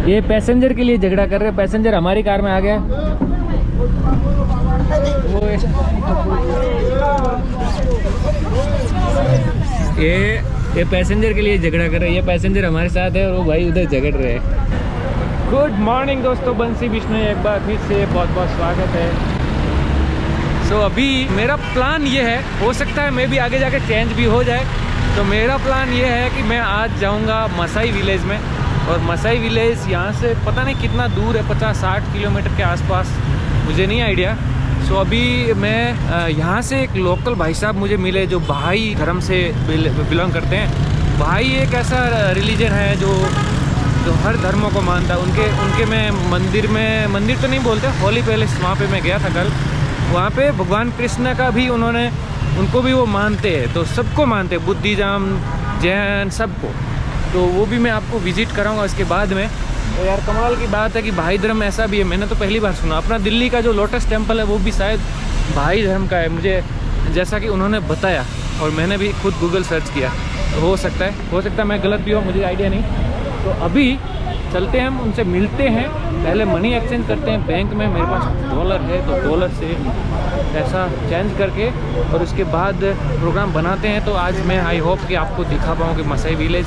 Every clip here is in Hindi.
ये पैसेंजर के लिए झगड़ा कर रहे हैं। पैसेंजर हमारी कार में आ गया। वो ये पैसेंजर के लिए झगड़ा कर रहे हैं। ये पैसेंजर हमारे साथ है और वो भाई उधर झगड़ रहे हैं। गुड मॉर्निंग दोस्तों, बंसी विष्णु एक बार फिर से बहुत बहुत स्वागत है। सो अभी मेरा प्लान ये है, हो सकता है मैं भी आगे जाके चेंज भी हो जाए। तो मेरा प्लान ये है कि मैं आज जाऊंगा मसाई विलेज में। और मसाई विलेज यहाँ से पता नहीं कितना दूर है, 50-60 किलोमीटर के आसपास, मुझे नहीं आइडिया। सो अभी मैं यहाँ से एक लोकल भाई साहब मुझे मिले जो भाई धर्म से बिलोंग करते हैं। भाई एक ऐसा रिलीजन है जो हर धर्मों को मानता है। उनके मैं मंदिर तो नहीं बोलते, होली पैलेस, वहाँ पे मैं गया था कल। वहाँ पे भगवान कृष्ण का भी उनको भी वो मानते हैं। तो सबको मानते हैं, बुद्धिज्म, जैन, सबको। तो वो भी मैं आपको विजिट कराऊंगा उसके बाद में। तो यार कमाल की बात है कि भाई धर्म ऐसा भी है, मैंने तो पहली बार सुना। अपना दिल्ली का जो लोटस टेम्पल है वो भी शायद भाई धर्म का है, मुझे जैसा कि उन्होंने बताया। और मैंने भी खुद गूगल सर्च किया। तो हो सकता है मैं गलत भी हूँ, मुझे आइडिया नहीं। तो अभी चलते हैं, हम उनसे मिलते हैं। पहले मनी एक्सचेंज करते हैं बैंक में। मेरे पास डॉलर है तो डॉलर से पैसा चेंज करके और उसके बाद प्रोग्राम बनाते हैं। तो आज मैं आई होप कि आपको दिखा पाऊँ कि मसाई विलेज।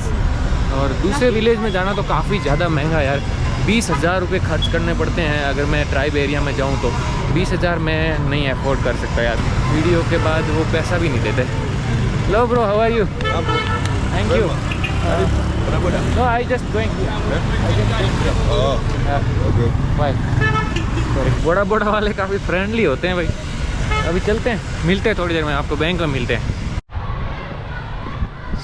और दूसरे विलेज में जाना तो काफ़ी ज़्यादा महंगा यार, 20,000 रुपये खर्च करने पड़ते हैं। अगर मैं ट्राइब एरिया में जाऊँ तो 20,000 मैं नहीं अफोर्ड कर सकता यार। वीडियो के बाद वो पैसा भी नहीं देते। लो bro, how are you? Thank you. No, I just going here. Bye. Sorry. बोड़ा वाले काफ़ी फ्रेंडली होते हैं भाई। अभी चलते हैं, मिलते हैं थोड़ी देर में, आपको बैंक में मिलते हैं।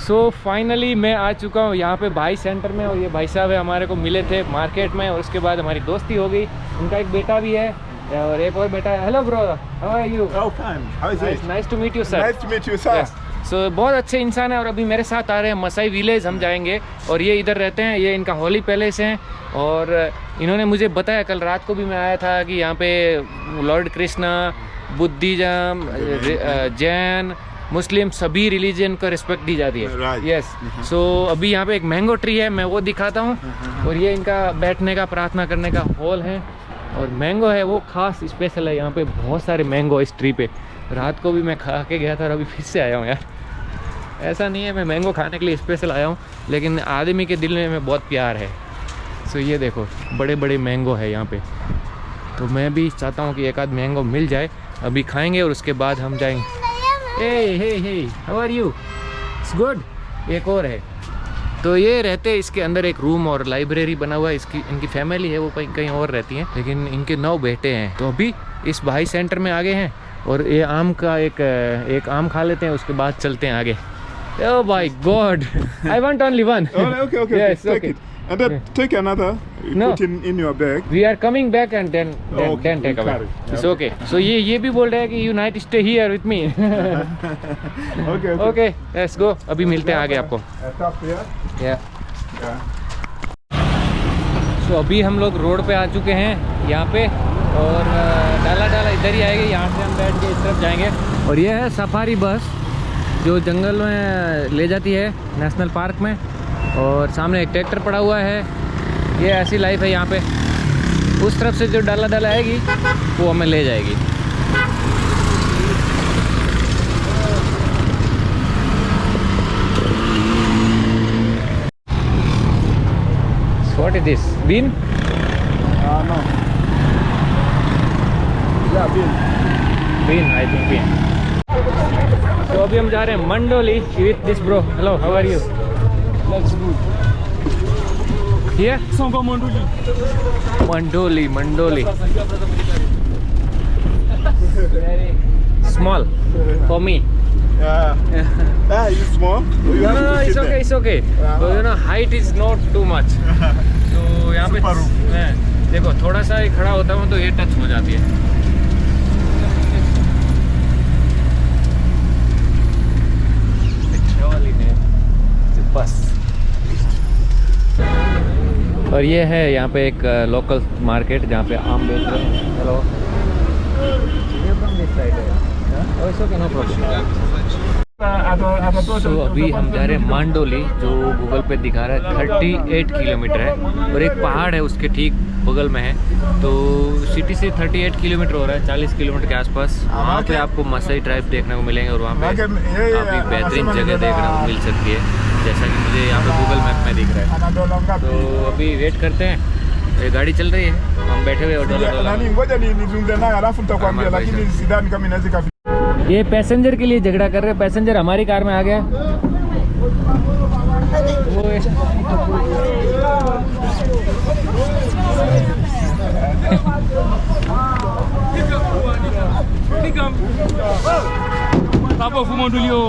सो फाइनली मैं आ चुका हूँ यहाँ पे भाई सेंटर में। और ये भाई साहब है, हमारे को मिले थे मार्केट में और उसके बाद हमारी दोस्ती हो गई। उनका एक बेटा भी है और एक और बेटा है। Hello bro, how are you? Oh, fine. How is it? Nice to meet you sir. Nice to meet you, sir. So बहुत अच्छे इंसान है। और अभी मेरे साथ आ रहे हैं मसाई विलेज, हम जाएंगे। और ये इधर रहते हैं, ये इनका होली पैलेस है। और इन्होंने मुझे बताया, कल रात को भी मैं आया था, कि यहाँ पे लॉर्ड कृष्णा, बुद्धिज्म, जैन, मुस्लिम, सभी रिलीजन को रिस्पेक्ट दी जाती है। यस। सो अभी यहाँ पे एक मैंगो ट्री है, मैं वो दिखाता हूँ। और ये इनका बैठने का, प्रार्थना करने का हॉल है। और मैंगो है वो खास स्पेशल है, यहाँ पे बहुत सारे मैंगो इस ट्री पे। रात को भी मैं खा के गया था और अभी फिर से आया हूँ यार। ऐसा नहीं है मैं मैंगो खाने के लिए स्पेशल आया हूँ, लेकिन आदमी के दिल में बहुत प्यार है। सो ये देखो, बड़े बड़े मैंगो है यहाँ पे। तो मैं भी चाहता हूँ कि एक आध मैंगो मिल जाए। अभी खाएंगे और उसके बाद हम जाएंगे। Hey how are you? It's good. एक और है। तो ये रहते हैं इसके अंदर, एक रूम और लाइब्रेरी बना हुआ है। इनकी फैमिली है वो कहीं और रहती है, लेकिन इनके 9 बेटे हैं। तो अभी इस भाई सेंटर में आ गए हैं और ये आम का एक आम खा लेते हैं, उसके बाद चलते हैं आगे। Oh my God! I want only one. Oh, okay. Yes, Take okay. it. And then take another. You No. put in your bag. We are coming back and then Okay, take we away. carry. It's okay. So ये भी बोल रहे हैं कि you night stay here with me. Okay. Okay, let's go. अभी मिलते हैं आगे आपको। Top here. Yeah. Yeah. So अभी हम लोग रोड पे आ चुके हैं यहाँ पे। और डाला इधर ही आएगी, यहाँ से हम बैठ के इस तरफ जाएंगे। और ये है सफारी बस जो जंगल में ले जाती है, नेशनल पार्क में। और सामने एक ट्रैक्टर पड़ा हुआ है। ये ऐसी लाइफ है यहाँ पे। उस तरफ से जो डाला आएगी वो हमें ले जाएगी। What is this? Bean? No. Yeah, Bean, I think bean. तो अभी हम जा रहे हैं Mandoli with this bro. Hello, how are you? That's good. Here? Samba Mandoli. Mandoli. Very small for me. Yeah. Ah, you small? You No, have to it's sit okay, there. it's okay. So you know, height is not too much. तो यहाँ पे Super room. देखो, थोड़ा सा ही खड़ा होता हूँ तो ये टच हो जाती है। बस। और ये है यहाँ पे एक लोकल मार्केट जहाँ पे आम बेच रहे हैं। हेलो, ये फ्रॉम दिस साइड है। Okay, no problem. सो अभी हम जा रहे हैं मांडोली, जो गूगल पे दिखा रहा है 38 किलोमीटर है, और एक पहाड़ है उसके ठीक बगल में है। तो सिटी से 38 किलोमीटर हो रहा है, 40 किलोमीटर के आसपास। वहाँ पे आपको मसाई ट्राइब देखने को मिलेंगे, और वहाँ पे काफ़ी बेहतरीन जगह देखने को मिल सकती है, जैसा कि मुझे यहाँ पे गूगल मैप में दिख रहा है। तो अभी वेट करते हैं, ये गाड़ी चल रही है, हम बैठे हुए हैं। ये पैसेंजर के लिए झगड़ा कर रहे हैं, पैसेंजर हमारी कार में आ गया। Papo fumou do Lio.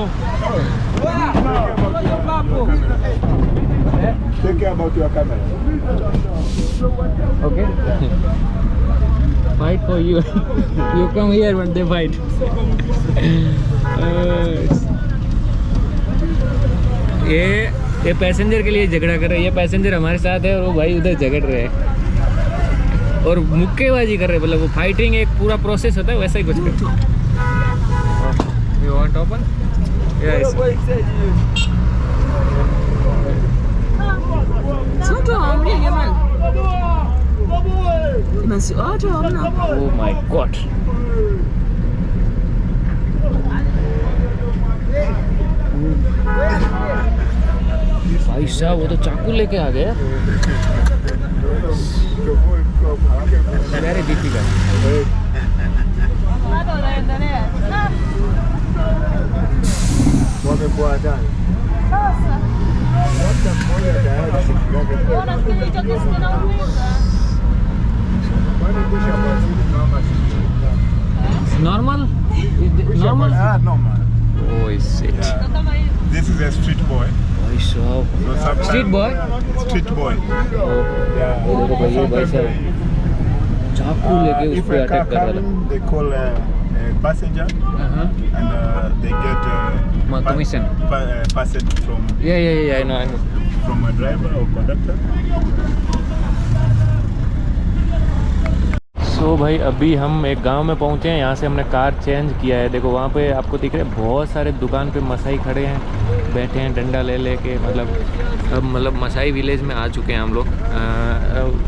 Take care about your camera. Okay. Fight for you. You come here when they fight. ये पैसेंजर के लिए झगड़ा कर रहे हैं, ये पैसेंजर हमारे साथ है और वो भाई उधर झगड़ रहे हैं और मुक्केबाजी कर रहे हैं। मतलब वो फाइटिंग एक पूरा प्रोसेस होता है, वैसा ही कुछ करते हैं। You want open? Yes. Oh my God. भाई साहब वो तो चाकू लेके आ गया। Very difficult. Normal? Normal? Normal. Oh, shit. This is a street boy. भाई साहब, So sometimes- Street boy? Street boy. Yeah. ये देखो भाई, ये भाई साहब चाकू लेके उस If पे a car अटैक कर रहा coming, they call a passenger था। and they get commission. percent from Yeah, I know. from a driver or conductor. सो भाई अभी हम एक गांव में पहुंचे हैं, यहाँ से हमने कार चेंज किया है। देखो वहाँ पे आपको दिख रहे हैं बहुत सारे दुकान पे मसाई खड़े हैं, बैठे हैं डंडा ले लेके। अब मतलब मसाई विलेज में आ चुके हैं हम लोग।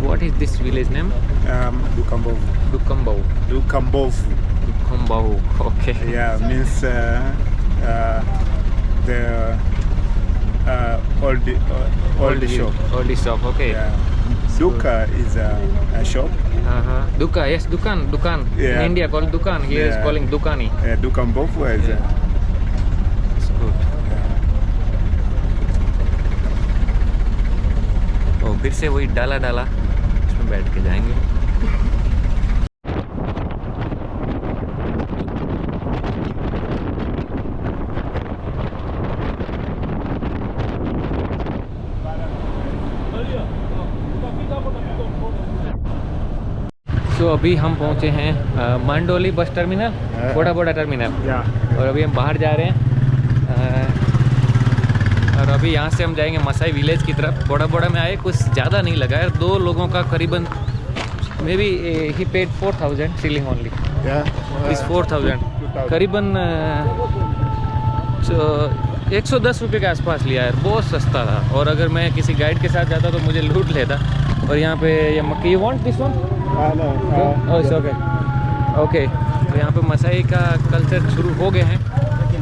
What is this village name? Dukambovu. Dukambovu. Dukambovu. Dukambovu, okay. Yeah, means the old shop. Old shop, okay. Yeah. Duka is a shop. दुका, यस, दुकान। In Yeah. India called दुकान, he is Yeah. calling दुकानी। Dukambovu is Yeah. It's good. तो फिर से वही डाला इसमें बैठ के जाएंगे। तो अभी हम पहुंचे हैं मांडोली बस टर्मिनल, बड़ा टर्मिनल। Yeah. और अभी हम बाहर जा रहे हैं, और अभी यहाँ से हम जाएंगे मसाई विलेज की तरफ। बड़ा में आए, कुछ ज़्यादा नहीं लगा है, 2 लोगों का करीबन may be he paid 4000 ceiling only. Yeah. इस 4000 करीबन 110 रुपये के आसपास लिया है, बहुत सस्ता था। और अगर मैं किसी गाइड के साथ जाता तो मुझे लूट लेता। और यहाँ पे ये मक्की, you want this one? No. Oh okay. तो यहाँ पे मसाई का कल्चर शुरू हो गए हैं,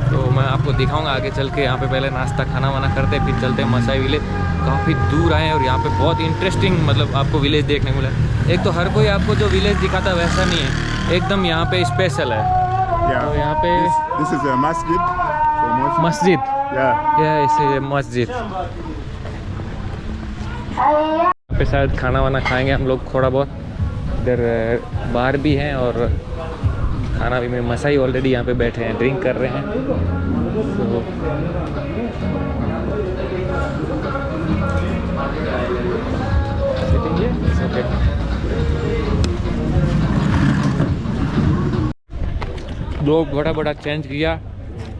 तो मैं आपको दिखाऊंगा आगे चल के। यहाँ पे पहले नाश्ता खाना वाना करते, फिर चलते हैं मसाई विलेज। काफ़ी दूर आए हैं और यहाँ पे बहुत इंटरेस्टिंग मतलब आपको विलेज देखने को मिला। एक तो हर कोई आपको जो विलेज दिखाता वैसा नहीं है, एकदम यहाँ पे स्पेशल है। Yeah. तो यहाँ पे This is a masjid. मस्जिद, Yeah. इसे मस्जिद। यहाँ पे शायद खाना वाना खाएंगे हम लोग थोड़ा बहुत। इधर बार भी हैं और खाना भी में मसाई ऑलरेडी यहाँ पे बैठे हैं, ड्रिंक कर रहे हैं। तो दो बड़ा चेंज किया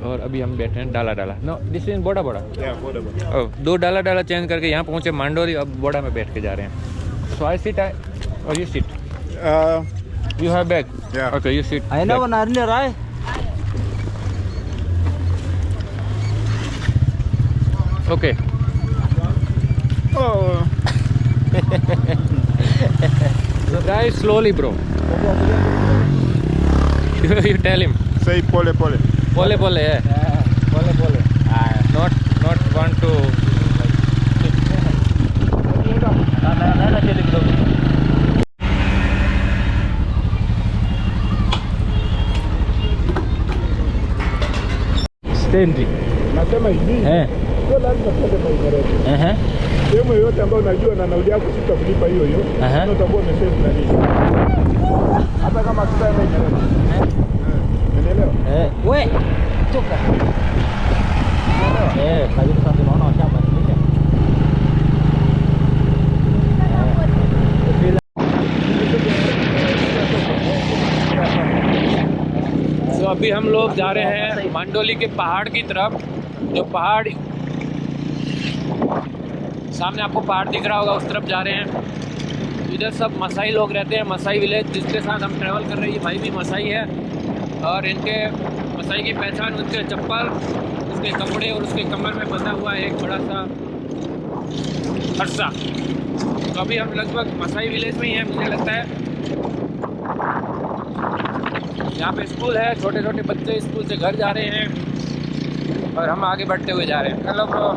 और अभी हम बैठे हैं डाला। नो, दिस इज बड़ा। Yeah, whatever. ओह, 2 डाला चेंज करके यहाँ पहुँचे मांडोली, अब बड़ा में बैठ के जा रहे हैं। सो आई सिट और you sit, you have bag? Yeah. Okay, you sit. Aina wana arne rai. Okay guys slowly bro you tell him Say pole pole. pole pole not want to stendi Nasema hivi, sio lazima tuende Marekani. Sehemu yoyote ambayo unajua na nauli yako sitakulipa hiyo hiyo, na utakuwa umesave na nini. Hata kama tutaenda Marekani. Unaelewa? we toka karibu sasa tunaona washabadilisha तो अभी हम लोग जा रहे हैं मंडोली के पहाड़ की तरफ। जो पहाड़ सामने आपको पहाड़ दिख रहा होगा उस तरफ जा रहे हैं। इधर सब मसाई लोग रहते हैं, मसाई विलेज जिसके साथ हम ट्रैवल कर रहे हैं। ये भाई भी मसाई है और इनके मसाई की पहचान उनके चप्पल, उसके कपड़े और उसके कमर में बंधा हुआ है एक बड़ा सा फरसा। तो अभी हम लगभग मसाई विलेज में ही हैं मुझे लगता है। यहाँ पे स्कूल है, छोटे छोटे बच्चे स्कूल से घर जा रहे हैं और हम आगे बढ़ते हुए जा रहे हैं। Hello bro.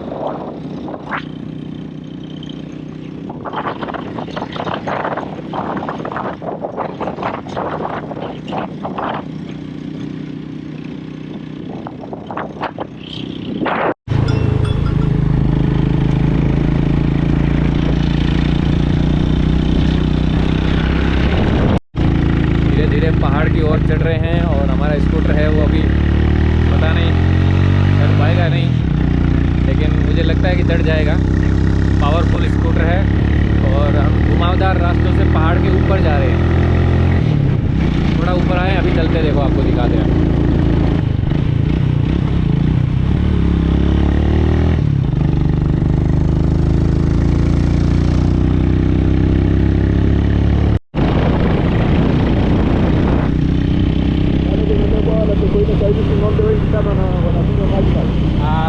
पहाड़ की ओर चढ़ रहे हैं और हमारा स्कूटर है वो अभी पता नहीं चढ़ पाएगा नहीं, लेकिन मुझे लगता है कि चढ़ जाएगा। पावरफुल स्कूटर है और हम घुमावदार रास्तों से पहाड़ के ऊपर जा रहे हैं। थोड़ा ऊपर आए, अभी चलते देखो आपको दिखाते हैं।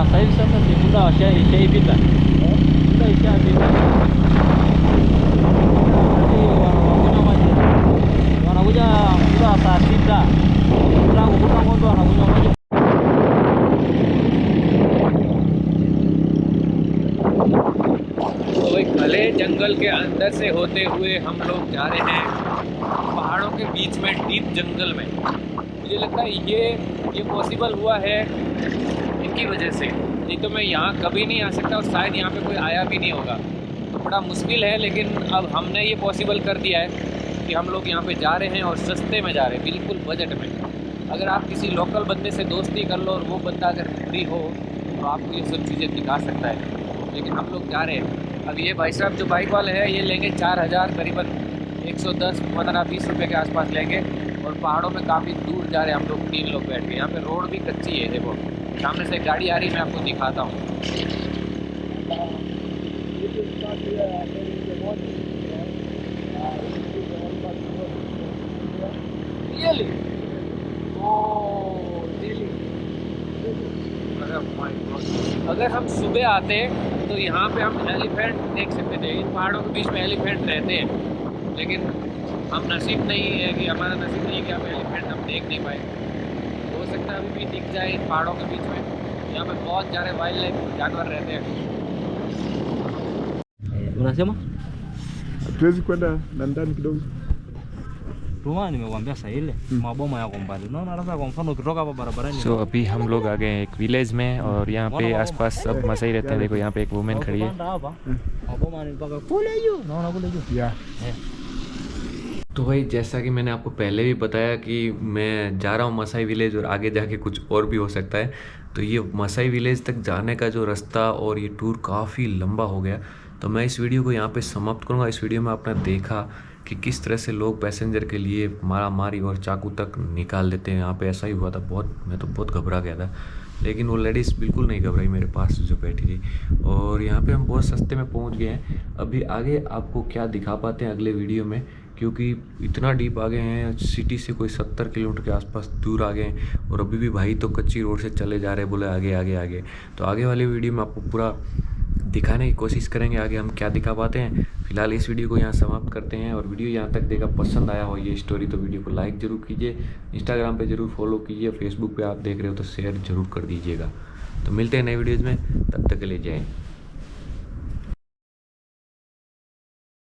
Sasa hivi sasa si muda washaipita, muda ishapita. Wanakuja muda saa 6 kukuta ng'ombe wanakunywa maji. तो भाई घने जंगल के अंदर से होते हुए हम लोग जा रहे हैं पहाड़ों के बीच में, डीप जंगल में। मुझे लगता है ये पॉसिबल हुआ है इनकी वजह से, नहीं तो मैं यहाँ कभी नहीं आ सकता और शायद यहाँ पे कोई आया भी नहीं होगा। बड़ा मुश्किल है, लेकिन अब हमने ये पॉसिबल कर दिया है कि हम लोग यहाँ पे जा रहे हैं और सस्ते में जा रहे हैं, बिल्कुल बजट में। अगर आप किसी लोकल बंदे से दोस्ती कर लो और वो बंदा अगर फ्री हो तो आपको ये सब चीज़ें दिखा सकता है, लेकिन हम लोग जा रहे हैं। अब ये भाई साहब जो बाइक वाले हैं ये लेंगे 4000 करीबन 110, 15, 20 रुपये के आसपास लेंगे। और पहाड़ों में काफ़ी दूर जा रहे हैं हम लोग, 3 लोग बैठ के। यहाँ पे रोड भी कच्ची है, देखो सामने से गाड़ी आ रही, मैं आपको दिखाता हूँ। अगर हम सुबह आते तो यहाँ पे हम एलिफेंट देख सकते थे। इन पहाड़ों के बीच में एलिफेंट रहते हैं, लेकिन हम नसीब नहीं है कि हमारा नसीब नहीं है कि हम एलिफेंट हम देख नहीं पाए। हो सकता है अभी भी दिख जाए इन पहाड़ों के बीच में। यहाँ पे बहुत सारे वाइल्ड लाइफ जानवर रहते हैं। Unasema? Hatuwezi kwenda na ndani kidogo. Ruma nimekuambia sasa ile maboma yako mbali. Unaona sasa kwa mfano ukitoka hapa barabarani. So अभी हम लोग आ गए हैं एक विलेज में और यहाँ पे आसपास सब मसाई रहते हैं। देखो यहाँ पे एक वुमेन खड़ी है। Maboma ni mpaka kule juu. Unaona kule juu? Yeah. तो भाई जैसा कि मैंने आपको पहले भी बताया कि मैं जा रहा हूँ मसाई विलेज और आगे जाके कुछ और भी हो सकता है। तो ये मसाई विलेज तक जाने का जो रास्ता और ये टूर काफ़ी लंबा हो गया, तो मैं इस वीडियो को यहाँ पे समाप्त करूँगा। इस वीडियो में आपने देखा कि किस तरह से लोग पैसेंजर के लिए मारा मारी और चाकू तक निकाल देते हैं। यहाँ पे ऐसा ही हुआ था, मैं तो बहुत घबरा गया था, लेकिन वो लेडीज़ बिल्कुल नहीं घबराई मेरे पास जो बैठी थी। और यहाँ पे हम बहुत सस्ते में पहुँच गए हैं। अभी आगे आपको क्या दिखा पाते हैं अगले वीडियो में, क्योंकि इतना डीप आ गए हैं, सिटी से कोई 70 किलोमीटर के आसपास दूर आ गए हैं और अभी भी भाई तो कच्ची रोड से चले जा रहे हैं, बोले आगे आगे आगे। तो आगे वाली वीडियो में आपको पूरा दिखाने की कोशिश करेंगे आगे हम क्या दिखा पाते हैं। फिलहाल इस वीडियो को यहाँ समाप्त करते हैं, और वीडियो यहाँ तक देखा पसंद आया हो ये स्टोरी तो वीडियो को लाइक ज़रूर कीजिए, इंस्टाग्राम पे ज़रूर फॉलो कीजिए, फेसबुक पे आप देख रहे हो तो शेयर ज़रूर कर दीजिएगा। तो मिलते हैं नए वीडियोज़ में, तब तक के लिए जय हिंद।